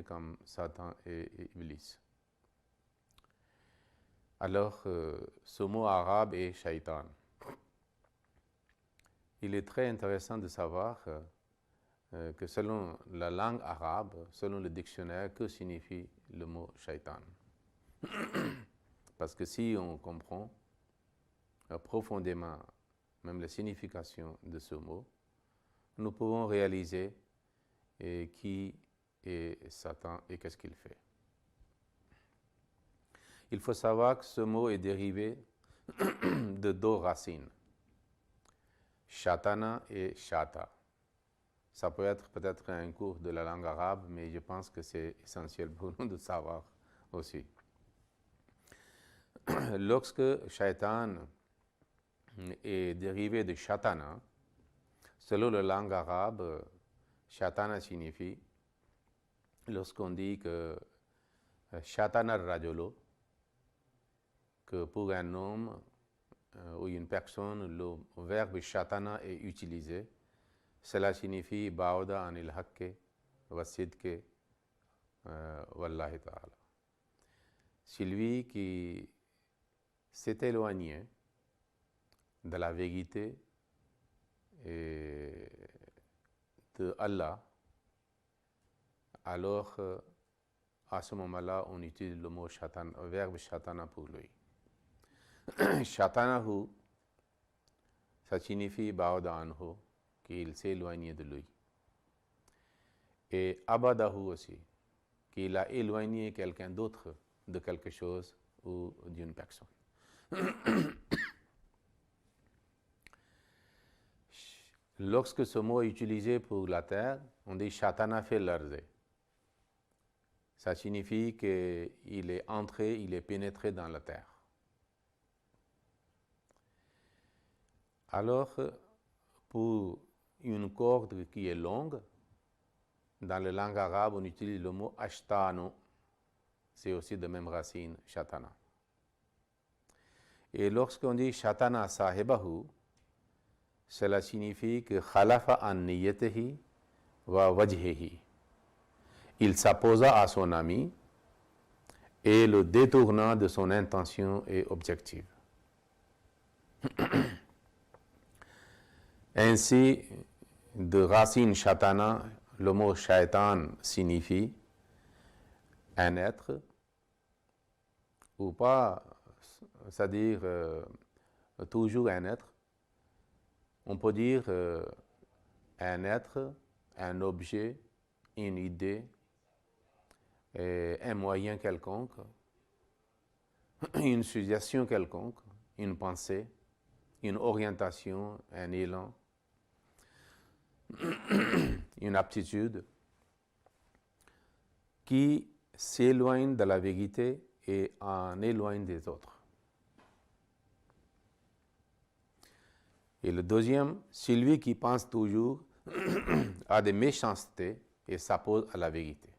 comme Satan et Iblis. Alors, ce mot arabe est shaitan. Il est très intéressant de savoir que selon la langue arabe, selon le dictionnaire, que signifie le mot shaitan. Parce que si on comprend profondément même la signification de ce mot, nous pouvons réaliser qui est Satan et qu'est-ce qu'il fait. Il faut savoir que ce mot est dérivé de deux racines, Shatana et Shata. Ça peut être peut-être un cours de la langue arabe, mais je pense que c'est essentiel pour nous de savoir aussi. Lorsque Shaitan est dérivé de Shatana, selon la langue arabe, Shatana signifie, lorsqu'on dit que Shatana Rajolo, que pour un homme ou une personne, le verbe Shatana est utilisé, cela signifie Ba'uda anil haqqi wa sidqi wallahi ta'ala. Celui qui s'est éloigné de la vérité et de Allah, alors à ce moment-là, on utilise le mot shatan, le verbe shatana pour lui. Shatanahu, ça signifie Ba'uda anhu, qu'il s'est éloigné de lui. Et abadahu aussi, qu'il a éloigné quelqu'un d'autre de quelque chose ou d'une personne. Lorsque ce mot est utilisé pour la terre, on dit Shatana fil ardi. Ça signifie qu'il est entré, il est pénétré dans la terre. Alors, pour une corde qui est longue, dans la langue arabe, on utilise le mot ashtano. C'est aussi de même racine, shatana. Et lorsqu'on dit shatana sahibahu, cela signifie que khalafa an niyatihi wa wajhihi. Il s'apposa à son ami et le détourna de son intention et objectif. Ainsi, de racine shatana, le mot shaitan signifie un être, ou pas, c'est-à-dire toujours un être. On peut dire un être, un objet, une idée, un moyen quelconque, une suggestion quelconque, une pensée, une orientation, un élan, une aptitude qui s'éloigne de la vérité et en éloigne des autres. Et le deuxième, celui qui pense toujours à des méchancetés et s'oppose à la vérité.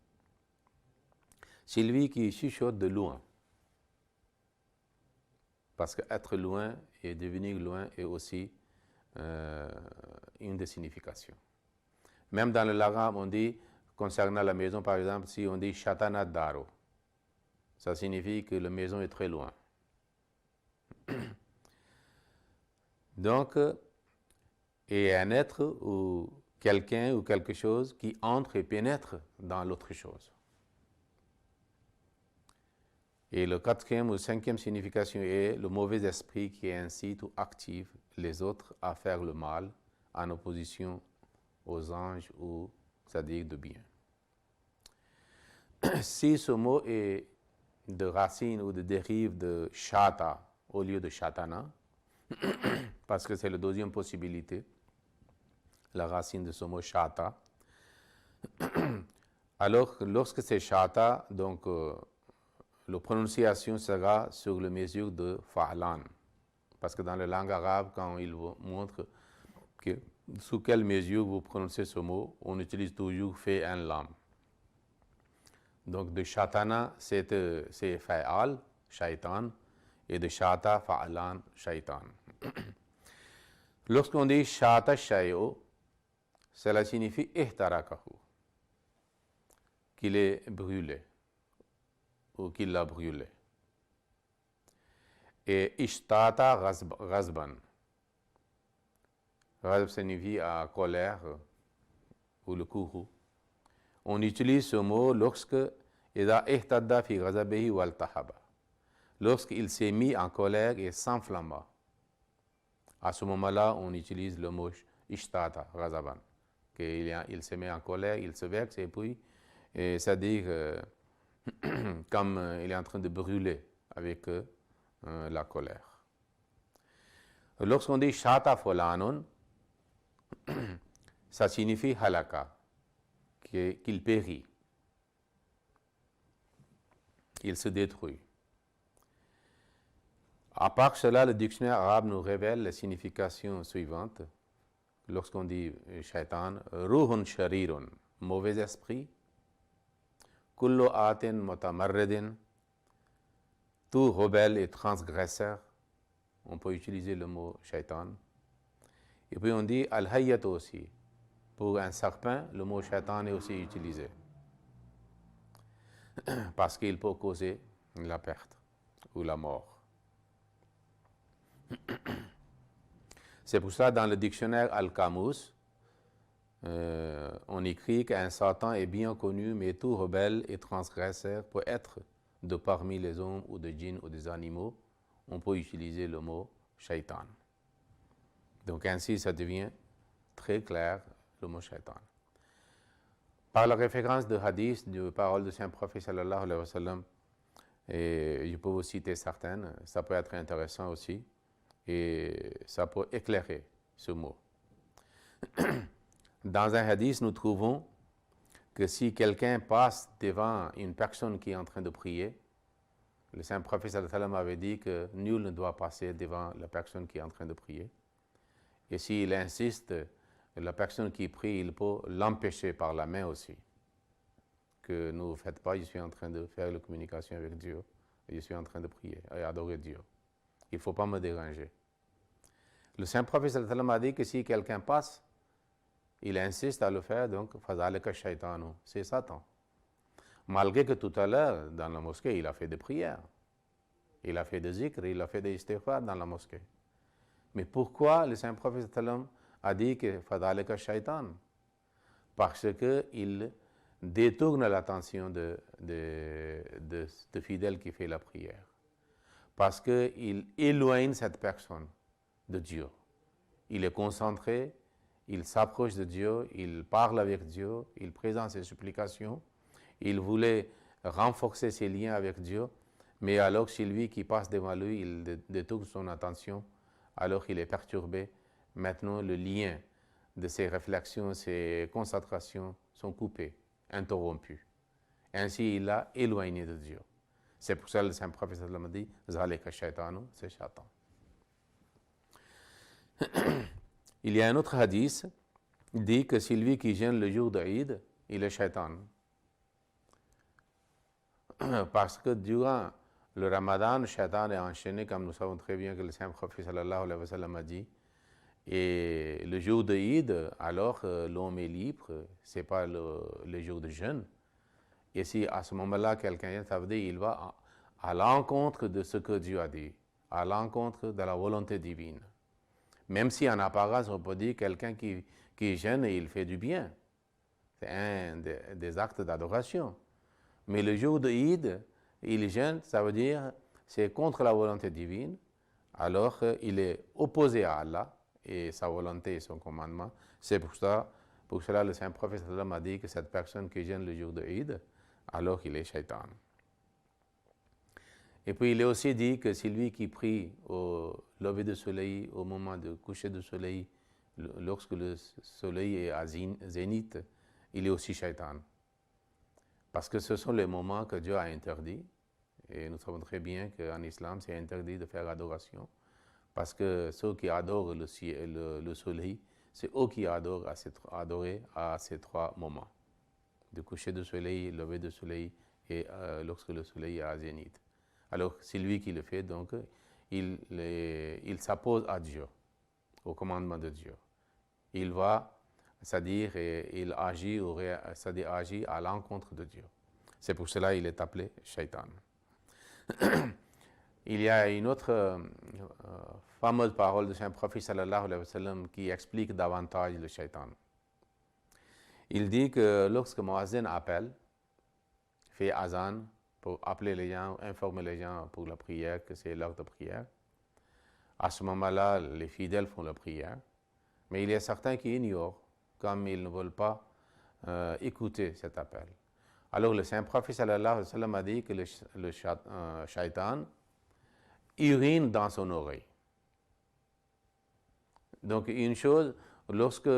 Celui qui chuchote de loin. Parce qu'être loin et devenir loin est aussi une des significations. Même dans le l'arabe, on dit, concernant la maison, par exemple, si on dit Shatana Daro, ça signifie que la maison est très loin. Donc, et un être ou quelqu'un ou quelque chose qui entre et pénètre dans l'autre chose. Et le quatrième ou cinquième signification est le mauvais esprit qui incite ou active les autres à faire le mal en opposition aux anges ou c'est-à-dire de bien. Si ce mot est de racine ou de dérive de shata au lieu de shatana, parce que c'est la deuxième possibilité, la racine de ce mot shata, alors lorsque c'est shata, donc la prononciation sera sur la mesure de fa'lan. Parce que dans la langue arabe, quand il vous montre que sous quelle mesure vous prononcez ce mot, on utilise toujours fait un lam. Donc de shatana, c'est fa'al, shaitan, et de shata, fa'alan, shaitan. Lorsqu'on dit shata shay'o, cela signifie ihtarakahu, qu'il est brûlé ou qu'il l'a brûlé. Et ishtata ghazban. Ghazb signifie à colère ou le courroux. On utilise ce mot lorsque idha ihtadda fi ghazabihi wal tahaba. Lorsqu'il s'est mis en colère et s'enflamma. À ce moment-là, on utilise le mot ishtata ghazaban. Il se met en colère, il se vexe et puis, c'est-à-dire comme il est en train de brûler avec la colère. Lorsqu'on dit shata fulanun, ça signifie halaka, qu'il périt, il se détruit. À part cela, le dictionnaire arabe nous révèle la signification suivante. Lorsqu'on dit shaitan, ruhun sharirun, mauvais esprit, kullu atin mutamarridin, tout rebelle et transgresseur. On peut utiliser le mot shaitan. Et puis on dit al-hayyat aussi. Pour un serpent, le mot shaitan est aussi utilisé. Parce qu'il peut causer la perte ou la mort. C'est pour ça, dans le dictionnaire Al-Qamus, on écrit qu'un Satan est bien connu, mais tout rebelle et transgresseur peut être de parmi les hommes ou des djinns ou des animaux. On peut utiliser le mot shaitan. Donc ainsi, ça devient très clair, le mot shaitan. Par la référence de hadith, de paroles de Saint-Prophète sallallahu alayhi wa sallam, et je peux vous citer certaines, ça peut être intéressant aussi, et ça peut éclairer ce mot. Dans un hadith, nous trouvons que si quelqu'un passe devant une personne qui est en train de prier, le Saint-Prophète sallallahu alayhi wa sallam avait dit que nul ne doit passer devant la personne qui est en train de prier. Et s'il insiste, la personne qui prie, il peut l'empêcher par la main aussi. Que ne vous faites pas, je suis en train de faire la communication avec Dieu, et je suis en train de prier et adorer Dieu. Il ne faut pas me déranger. Le Saint-Prophète sallallahu alayhi wa sallam a dit que si quelqu'un passe, il insiste à le faire, donc fazalika shaytanu, c'est Satan. Malgré que tout à l'heure, dans la mosquée, il a fait des prières, il a fait des zikr, il a fait des istighfar dans la mosquée. Mais pourquoi le Saint-Prophète sallallahu alayhi wa sallam a dit que fadalika shaitan? Parce qu'il détourne l'attention de fidèle qui fait la prière. Parce qu'il éloigne cette personne de Dieu. Il est concentré, il s'approche de Dieu, il parle avec Dieu, il présente ses supplications, il voulait renforcer ses liens avec Dieu, mais alors celui qui passe devant lui, il détourne son attention, alors il est perturbé. Maintenant, le lien de ses réflexions, ses concentrations sont coupés, interrompus. Ainsi, il a éloigné de Dieu. C'est pour ça que le Saint-Prophète sallallahu alayhi wa sallam dit Zalika shaytanu, c'est Satan. Il y a un autre hadith qui dit que celui qui gêne le jour d'Aïd, il est shaitan. Parce que durant le Ramadan, le shaitan est enchaîné, comme nous savons très bien que le Saint-Prophète sallallahu alayhi wa sallam a dit. Et le jour de Eid, alors l'homme est libre, ce n'est pas le jour de jeûne. Et si à ce moment-là, quelqu'un, ça veut dire il va à l'encontre de ce que Dieu a dit, à l'encontre de la volonté divine. Même si en apparence, on peut dire quelqu'un qui jeûne et il fait du bien. C'est un des actes d'adoration. Mais le jour de Eid, il jeûne, ça veut dire c'est contre la volonté divine, alors il est opposé à Allah et sa volonté et son commandement. C'est pour cela le Saint-Prophète sallam a dit que cette personne qui jeûne le jour de Eid, alors il est shaitan. Et puis il est aussi dit que celui qui prie au lever du soleil, au moment du coucher du soleil, lorsque le soleil est à zénith, il est aussi shaitan. Parce que ce sont les moments que Dieu a interdits. Et nous savons très bien qu'en islam, c'est interdit de faire adoration. Parce que ceux qui adorent le soleil, c'est eux qui adorent à ces trois moments. Le coucher du soleil, le lever du soleil et lorsque le soleil est à zénith. Alors, c'est lui qui le fait, donc il s'oppose à Dieu, au commandement de Dieu. Il va, c'est-à-dire, il agit, c'est-à-dire agit à l'encontre de Dieu. C'est pour cela qu'il est appelé Shaitan. Il y a une autre fameuse parole de Saint-Prophète sallallahu alayhi wa sallam qui explique davantage le Shaitan. Il dit que lorsque Muazzin appelle, fait azan pour appeler les gens, informer les gens pour la prière, que c'est l'heure de prière, à ce moment-là, les fidèles font la prière. Mais il y a certains qui ignorent, comme ils ne veulent pas écouter cet appel. Alors le Saint-Prophète sallallahu alayhi wa sallam a dit que le Shaitan urine dans son oreille. Donc une chose, lorsque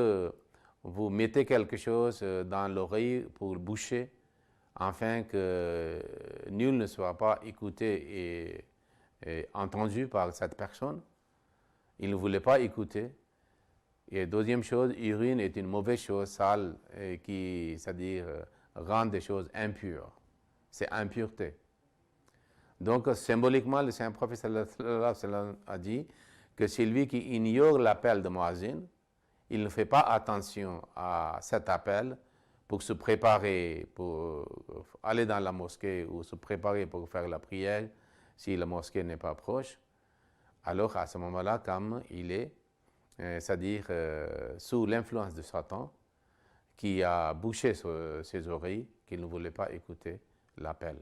vous mettez quelque chose dans l'oreille pour boucher, afin que nul ne soit pas écouté et entendu par cette personne, il ne voulait pas écouter. Et deuxième chose, urine est une mauvaise chose, sale, qui, c'est-à-dire, rend des choses impures. C'est impureté. Donc, symboliquement, le Saint-Prophète sallallahu alayhi wa sallam a dit que celui qui ignore l'appel de Muazzin, il ne fait pas attention à cet appel pour se préparer, pour aller dans la mosquée ou se préparer pour faire la prière, si la mosquée n'est pas proche, alors à ce moment-là, comme il est, c'est-à-dire sous l'influence de Satan, qui a bouché ses oreilles, qu'il ne voulait pas écouter l'appel.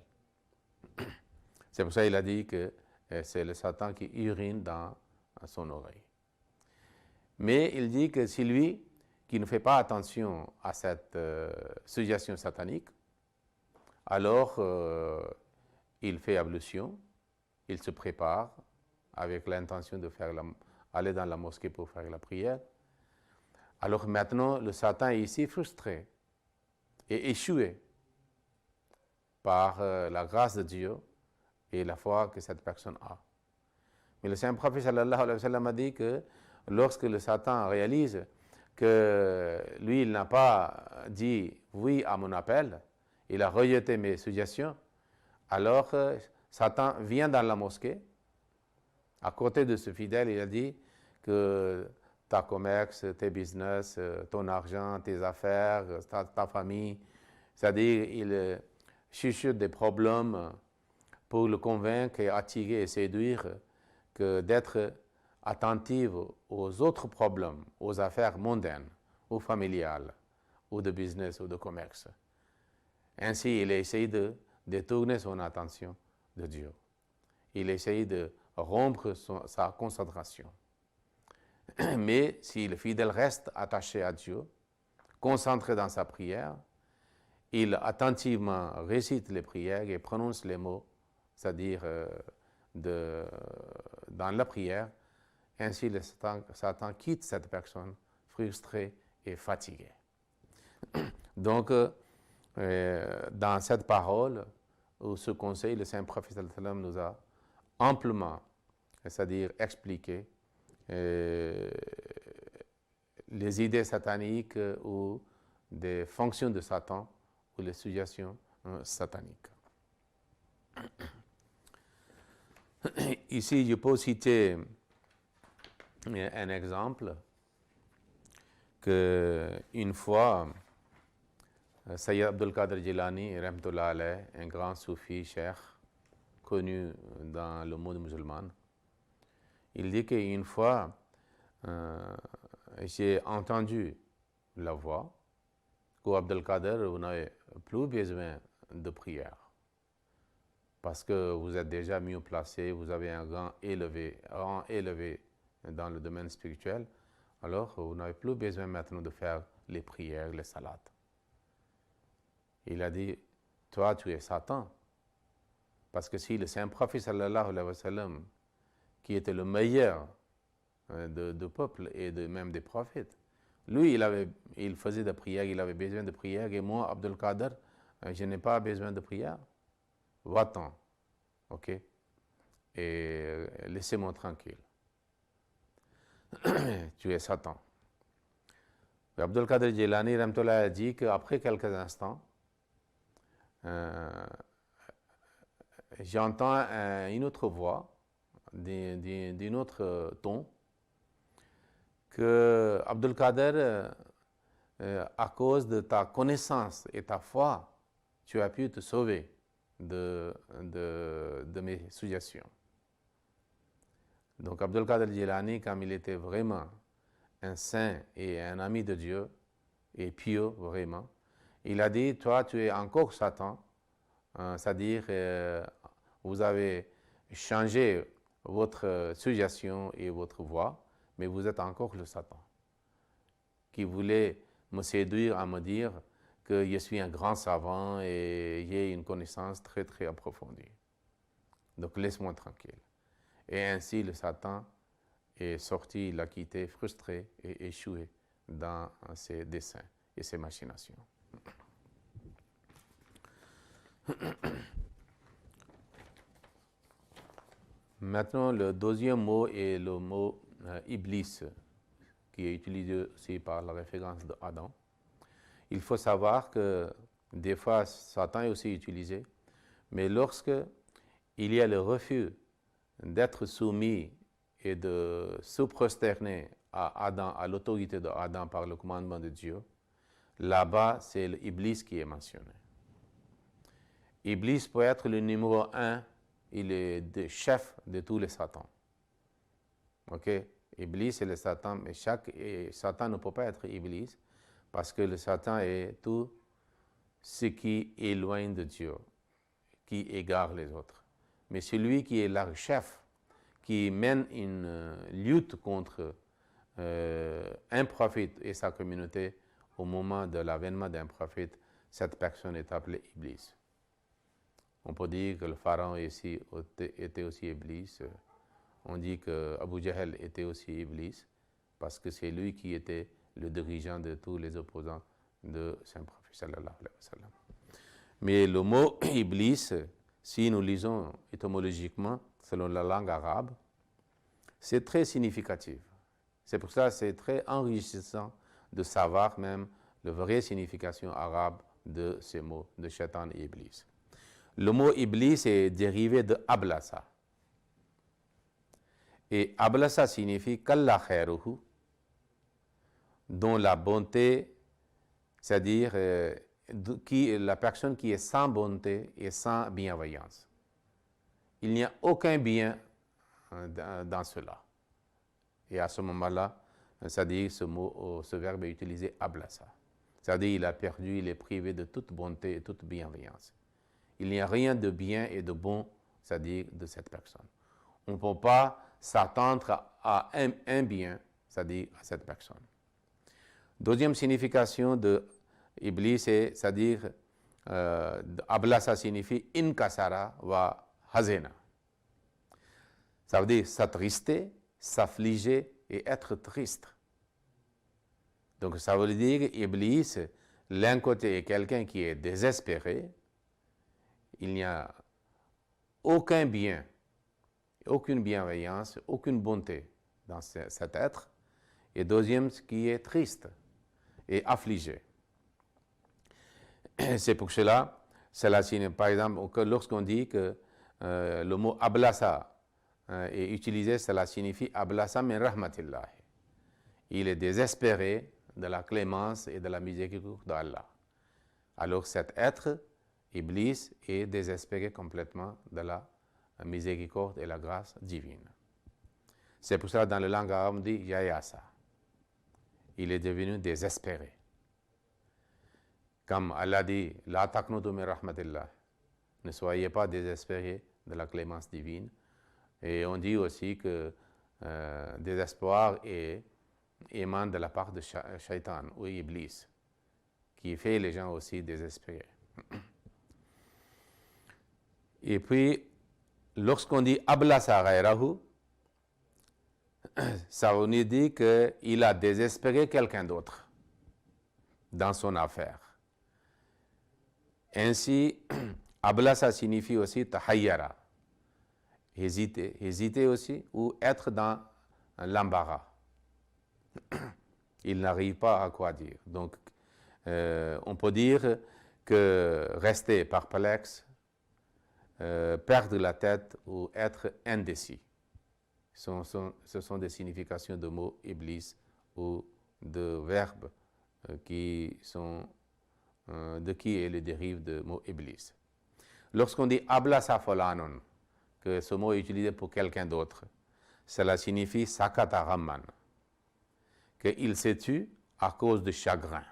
C'est pour ça qu'il a dit que c'est le Satan qui urine dans son oreille. Mais il dit que si lui, qui ne fait pas attention à cette suggestion satanique, alors il fait ablution, il se prépare avec l'intention de aller dans la mosquée pour faire la prière. Alors maintenant, le Satan est ici frustré et échoué par la grâce de Dieu et la foi que cette personne a. Mais le Saint-Prophète sallallahu alayhi wa sallam a dit que lorsque le Satan réalise que lui, il n'a pas dit oui à mon appel, il a rejeté mes suggestions, alors Satan vient dans la mosquée, à côté de ce fidèle, il a dit que ta commerce, tes business, ton argent, tes affaires, ta famille, c'est-à-dire il chuchote des problèmes pour le convaincre et attirer et séduire que d'être attentive aux autres problèmes, aux affaires mondaines, ou familiales, ou de business, ou de commerce. Ainsi, il essaye de détourner son attention de Dieu. Il essaye de rompre sa concentration. Mais si le fidèle reste attaché à Dieu, concentré dans sa prière, il attentivement récite les prières et prononce les mots, c'est-à-dire dans la prière. Ainsi, le Satan quitte cette personne frustrée et fatiguée. Donc, dans cette parole, ou ce conseil, le Saint-Prophète nous a amplement, c'est-à-dire expliqué les idées sataniques ou des fonctions de Satan ou les suggestions sataniques. Ici, je peux citer un exemple qu'une fois, Sayyid Abdul Qadir Jilani, rahmatullah alayh, un grand soufi, cheikh, connu dans le monde musulman, il dit qu'une fois, j'ai entendu la voix qu'au Abdul Qadir, vous n'avez plus besoin de prière parce que vous êtes déjà mieux placé, vous avez un rang élevé dans le domaine spirituel, alors vous n'avez plus besoin maintenant de faire les prières, les salats. Il a dit, toi tu es Satan, parce que si le Saint-Prophète sallallahu alayhi wa sallam, qui était le meilleur de peuple et même des prophètes, lui il faisait des prières, il avait besoin de prières, et moi, Abdul Qadir, je n'ai pas besoin de prière. Va-t'en, ok? Et laissez-moi tranquille. Tu es Satan. Abdul Qadir Jilani Ramtullah a dit qu'après quelques instants, j'entends une autre voix, d'un autre ton, que Abdul Qadir, à cause de ta connaissance et ta foi tu as pu te sauver de mes suggestions. Donc Abdul Qadir Jilani, comme il était vraiment un saint et un ami de Dieu, et pieux vraiment, il a dit, toi tu es encore Satan, c'est-à-dire vous avez changé votre suggestion et votre voix, mais vous êtes encore le Satan, qui voulait me séduire à me dire que je suis un grand savant et j'ai une connaissance très très approfondie. Donc laisse-moi tranquille. Et ainsi le Satan est sorti, il a quitté, frustré et échoué dans ses desseins et ses machinations. Maintenant, le deuxième mot est le mot Iblis, qui est utilisé aussi par la référence d'Adam. Il faut savoir que des fois, Satan est aussi utilisé, mais lorsque il y a le refus d'être soumis et de se prosterner à Adam, à l'autorité d'Adam par le commandement de Dieu, là-bas, c'est l'Iblis qui est mentionné. Iblis peut être le numéro 1, il est le chef de tous les satans. Ok? Iblis est le Satan, mais Satan ne peut pas être Iblis, parce que le Satan est tout ce qui éloigne de Dieu, qui égare les autres. Mais celui qui est le chef, qui mène une lutte contre un prophète et sa communauté, au moment de l'avènement d'un prophète, cette personne est appelée Iblis. On peut dire que le pharaon était aussi Iblis. On dit que Abu Jahl était aussi Iblis, parce que c'est lui qui était le dirigeant de tous les opposants de Saint-Prophète sallallahu alayhi wa sallam. Mais le mot Iblis, si nous lisons étymologiquement, selon la langue arabe, c'est très significatif. C'est pour ça que c'est très enrichissant de savoir même la vraie signification arabe de ces mots, de Shaitan et Iblis. Le mot Iblis est dérivé de Ablasa. Et Ablasa signifie qu'Allah khairuhu, dont la bonté, c'est-à-dire la personne qui est sans bonté et sans bienveillance. Il n'y a aucun bien dans cela. Et à ce moment-là, c'est-à-dire ce verbe est utilisé Ablasa. C'est-à-dire il a perdu, il est privé de toute bonté et toute bienveillance. Il n'y a rien de bien et de bon, c'est-à-dire de cette personne. On ne peut pas s'attendre à un bien, c'est-à-dire à cette personne. Deuxième signification de Iblis, c'est-à-dire Ablasa signifie inkasara wa hazena. Ça veut dire s'attrister, s'affliger et être triste. Donc ça veut dire Iblis, l'un côté est quelqu'un qui est désespéré, il n'y a aucun bien, aucune bienveillance, aucune bonté dans cet être. Et deuxième, qui est triste et affligé. C'est pour cela signifie, par exemple, que lorsqu'on dit que le mot ablasa est utilisé, cela signifie ablasa min rahmatillah. Il est désespéré de la clémence et de la miséricorde d'Allah. Alors cet être, Iblis, est désespéré complètement de la miséricorde et la grâce divine. C'est pour cela dans la langue arabe on dit yayasa. Il est devenu désespéré. Comme Allah dit, la taqnutu min rahmatillah. Ne soyez pas désespérés de la clémence divine. Et on dit aussi que désespoir émane de la part de Shaitan ou Iblis, qui fait les gens aussi désespérés. Et puis, lorsqu'on dit ablasa ghayrahu, ça veut dire qu'il a désespéré quelqu'un d'autre dans son affaire. Ainsi, ablasa signifie aussi tahayyara, hésiter aussi, ou être dans l'embarras. Il n'arrive pas à quoi dire. Donc, on peut dire que rester perplexe, perdre la tête ou être indécis. Ce sont des significations de mots Iblis ou de verbes qui sont de qui est le dérive du mot Iblis. Lorsqu'on dit Abla Safolanon, que ce mot est utilisé pour quelqu'un d'autre, cela signifie Sakata Ramman, qu'il se tue à cause de chagrin.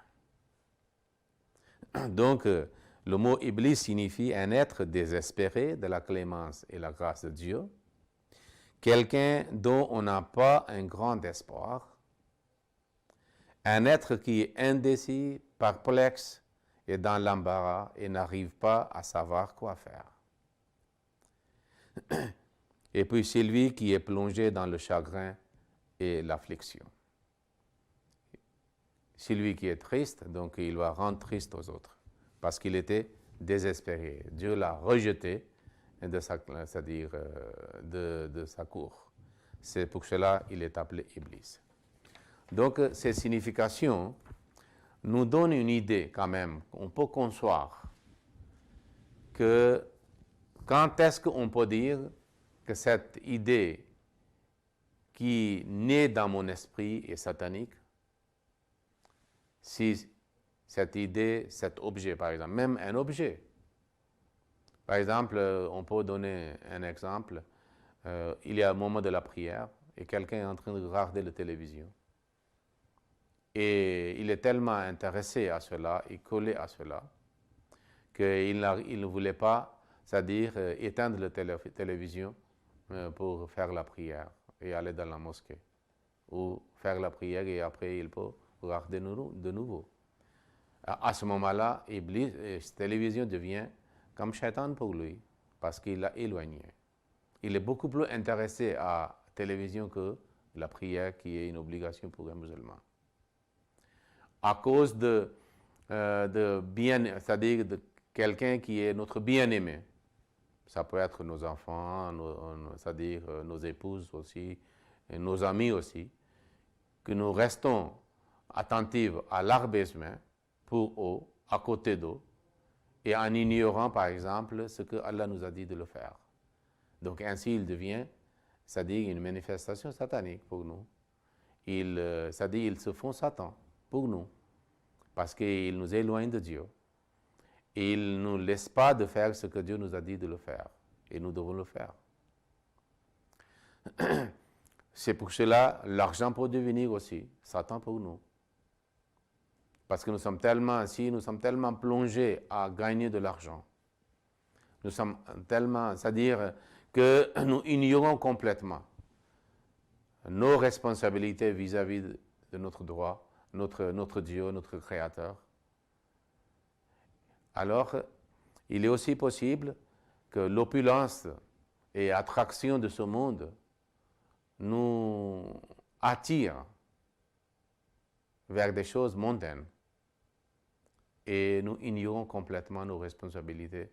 Donc, le mot Iblis signifie un être désespéré de la clémence et la grâce de Dieu, quelqu'un dont on n'a pas un grand espoir, un être qui est indécis, perplexe et dans l'embarras et n'arrive pas à savoir quoi faire. Et puis c'est lui qui est plongé dans le chagrin et l'affliction. C'est lui qui est triste, donc il va rendre triste aux autres, parce qu'il était désespéré. Dieu l'a rejeté de sa, c'est-à-dire de sa cour. C'est pour cela qu'il est appelé Iblis. Donc ces significations nous donnent une idée quand même, on peut concevoir que quand est-ce qu'on peut dire que cette idée qui naît dans mon esprit est satanique, si cette idée, cet objet par exemple, même un objet. Par exemple, on peut donner un exemple, il y a un moment de la prière et quelqu'un est en train de regarder la télévision. Et il est tellement intéressé à cela, et collé à cela, qu'il ne voulait pas, c'est-à-dire éteindre la télévision pour faire la prière et aller dans la mosquée. Ou faire la prière et après il peut regarder de nouveau. À ce moment-là, cette télévision devient comme Shaitan pour lui, parce qu'il l'a éloigné. Il est beaucoup plus intéressé à la télévision que la prière qui est une obligation pour un musulman. À cause c'est-à-dire de quelqu'un qui est notre bien-aimé. Ça peut être nos enfants, c'est-à-dire nos épouses aussi, et nos amis aussi, que nous restons attentifs à leur besoin pour eux, à côté d'eux, et en ignorant par exemple ce que Allah nous a dit de le faire. Donc ainsi il devient, c'est-à-dire une manifestation satanique pour nous. C'est-à-dire ils se font Satan pour nous, parce qu'ils nous éloignent de Dieu. Et ils ne nous laissent pas de faire ce que Dieu nous a dit de le faire. Et nous devons le faire. C'est pour cela, l'argent peut devenir aussi Satan pour nous. Parce que nous sommes tellement plongés à gagner de l'argent. Nous sommes tellement, c'est-à-dire que nous ignorons complètement nos responsabilités vis-à-vis de notre droit, notre Dieu, notre Créateur. Alors, il est aussi possible que l'opulence et l'attraction de ce monde nous attirent vers des choses mondaines et nous ignorons complètement nos responsabilités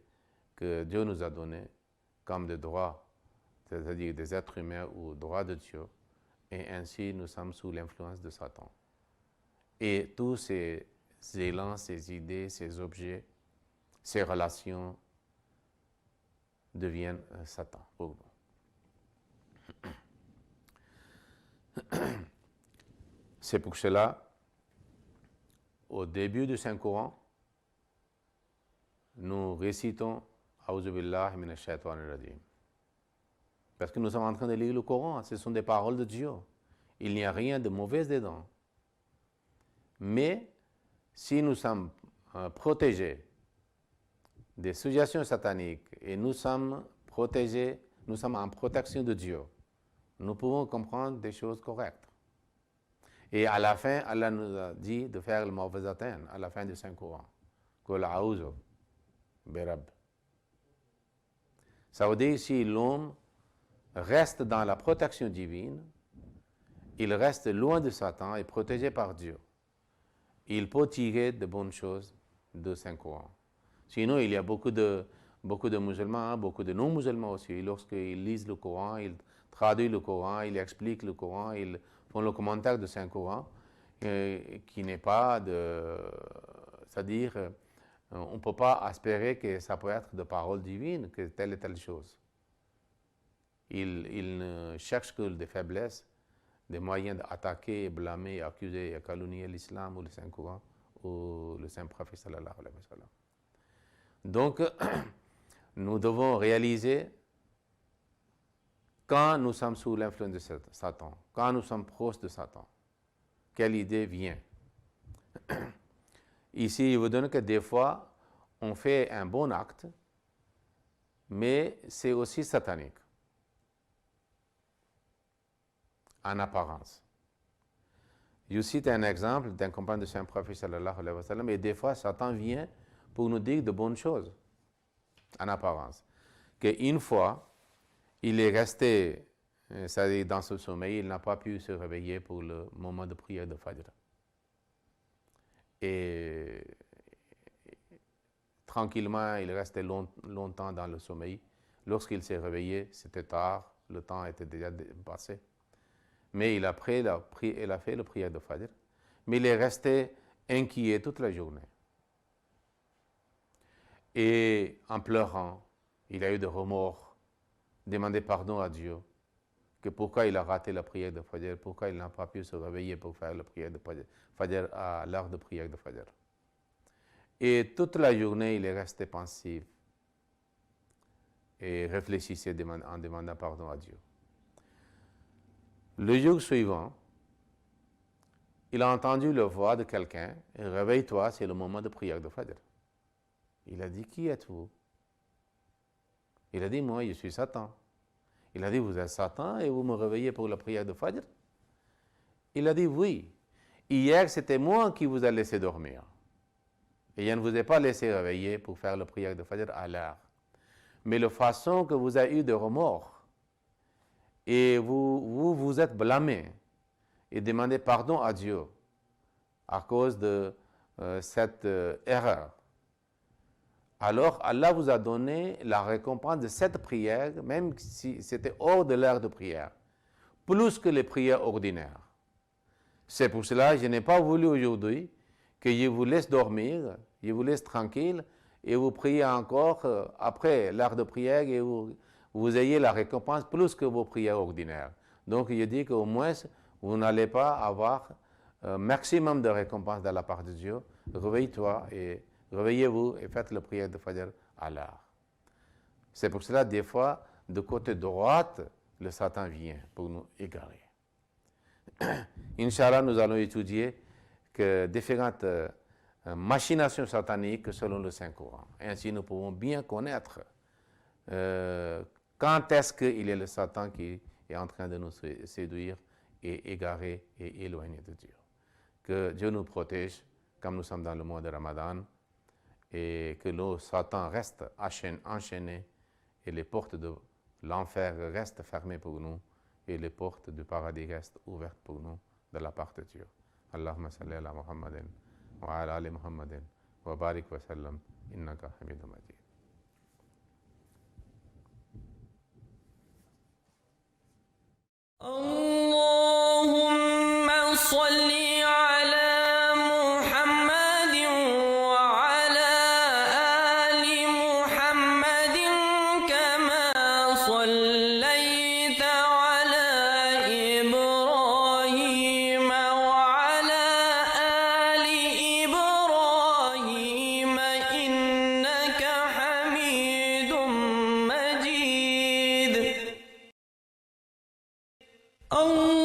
que Dieu nous a données comme des droits, c'est-à-dire des êtres humains ou droits de Dieu, et ainsi nous sommes sous l'influence de Satan. Et tous ces élans, ces idées, ces objets, ces relations deviennent Satan pour nous. C'est pour cela, au début du Saint-Coran, nous récitons A'udhu billahi minash shaitanir rajim. Parce que nous sommes en train de lire le Coran, ce sont des paroles de Dieu. Il n'y a rien de mauvais dedans. Mais si nous sommes protégés des suggestions sataniques et nous sommes protégés, nous sommes en protection de Dieu, nous pouvons comprendre des choses correctes. Et à la fin, Allah nous a dit de faire le mawfizatayn à la fin du Saint-Coran. Qul a'udhu bi rabb. Ça veut dire si l'homme reste dans la protection divine, il reste loin de Satan et protégé par Dieu. Il peut tirer de bonnes choses de Saint-Coran. Sinon, il y a beaucoup de musulmans, beaucoup de non-musulmans aussi. Lorsqu'ils lisent le Coran, ils traduisent le Coran, ils expliquent le Coran, ils font le commentaire de Saint-Coran, qui n'est pas de... C'est-à-dire, on ne peut pas espérer que ça peut être de paroles divines, que telle et telle chose. Ils ne cherchent que des faiblesses, des moyens d'attaquer, blâmer, accuser et calomnier l'islam ou le Saint-Coran ou le saint prophète sallallahu alayhi wa sallam. Donc, nous devons réaliser quand nous sommes sous l'influence de Satan, quand nous sommes proches de Satan, quelle idée vient. Ici, il vous donne que des fois, on fait un bon acte, mais c'est aussi satanique, en apparence. Je cite un exemple d'un compagnon de saint prophète sallallahu alayhi wa sallam, et des fois, Satan vient pour nous dire de bonnes choses, en apparence. Qu'une fois, il est resté, c'est-à-dire dans ce sommeil, il n'a pas pu se réveiller pour le moment de prière de Fajr. Et tranquillement, il restait longtemps dans le sommeil. Lorsqu'il s'est réveillé, c'était tard, le temps était déjà passé. Mais il a fait la prière de Fajr. Mais il est resté inquiet toute la journée. Et en pleurant, il a eu des remords, demandé pardon à Dieu, que pourquoi il a raté la prière de Fajr, pourquoi il n'a pas pu se réveiller pour faire la prière de Fajr à l'heure de prière de Fajr. Et toute la journée, il est resté pensif et réfléchissait en demandant pardon à Dieu. Le jour suivant, il a entendu la voix de quelqu'un, « Réveille-toi, c'est le moment de prière de Fajr ». Il a dit, « Qui êtes-vous » Il a dit, « Moi, je suis Satan ». Il a dit, « Vous êtes Satan et vous me réveillez pour la prière de Fajr » Il a dit, « Oui, hier c'était moi qui vous ai laissé dormir. Et je ne vous ai pas laissé réveiller pour faire la prière de Fajr à l'heure. Mais la façon que vous avez eu de remords, et vous êtes blâmé et demandez pardon à Dieu à cause de cette erreur. Alors Allah vous a donné la récompense de cette prière, même si c'était hors de l'heure de prière, plus que les prières ordinaires. C'est pour cela que je n'ai pas voulu aujourd'hui que je vous laisse dormir, je vous laisse tranquille et vous priez encore après l'heure de prière et vous ayez la récompense plus que vos prières ordinaires. Donc je dis qu'au moins vous n'allez pas avoir un maximum de récompense de la part de Dieu. Réveillez-vous et faites la prière de Fajr à l'heure. C'est pour cela des fois, de côté droite, le Satan vient pour nous égarer. Inch'Allah, nous allons étudier que différentes machinations sataniques selon le Saint-Coran. Ainsi, nous pouvons bien connaître quand est-ce qu'il est le Satan qui est en train de nous séduire et égarer et éloigner de Dieu. Que Dieu nous protège, comme nous sommes dans le mois de Ramadan, et que le Satan reste enchaîné et les portes de l'enfer restent fermées pour nous et les portes du paradis restent ouvertes pour nous de la part de Dieu. Allahumma salli ala Muhammadin wa ala ali Muhammadin wa barik wa sallam innaka hamidun majid. Allahumma salli ala Muhammadin wa ala ali Muhammadin kama sallaita ala Ibrahim wa ala ali Ibrahim innaka hamidun majid. Allah